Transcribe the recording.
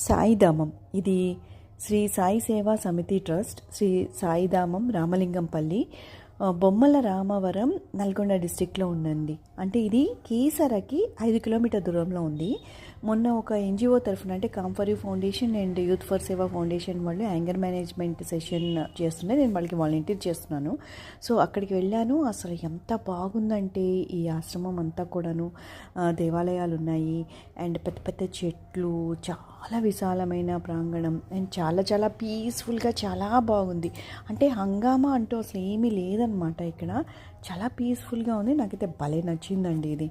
సాయిధామం ఇది శ్రీ సాయి సేవా సమితి ట్రస్ట్, శ్రీ సాయిధామం, రామలింగంపల్లి, బొమ్మల రామవరం, నల్గొండ డిస్టిక్లో ఉందండి. అంటే ఇది కీసరకి 5 కిలోమీటర్ దూరంలో ఉంది. మొన్న ఒక ఎన్జిఓ తరఫున, అంటే కాంఫరీ ఫౌండేషన్ అండ్ యూత్ ఫర్ సేవా ఫౌండేషన్ వాళ్ళు యాంగర్ మేనేజ్మెంట్ సెషన్ చేస్తుంటే నేను వాళ్ళకి వాలంటీర్ చేస్తున్నాను. సో అక్కడికి వెళ్ళాను. అసలు ఎంత బాగుందంటే ఈ ఆశ్రమం అంతా కూడాను దేవాలయాలు ఉన్నాయి అండ్ పెద్ద పెద్ద చెట్లు, చాలా విశాలమైన ప్రాంగణం అండ్ చాలా చాలా పీస్ఫుల్గా చాలా బాగుంది. అంటే హంగామా అంటూ అసలు ఏమీ లేదనమాట. ఇక్కడ చాలా పీస్ఫుల్గా ఉంది. నాకైతే భలే నచ్చిందండి ఇది.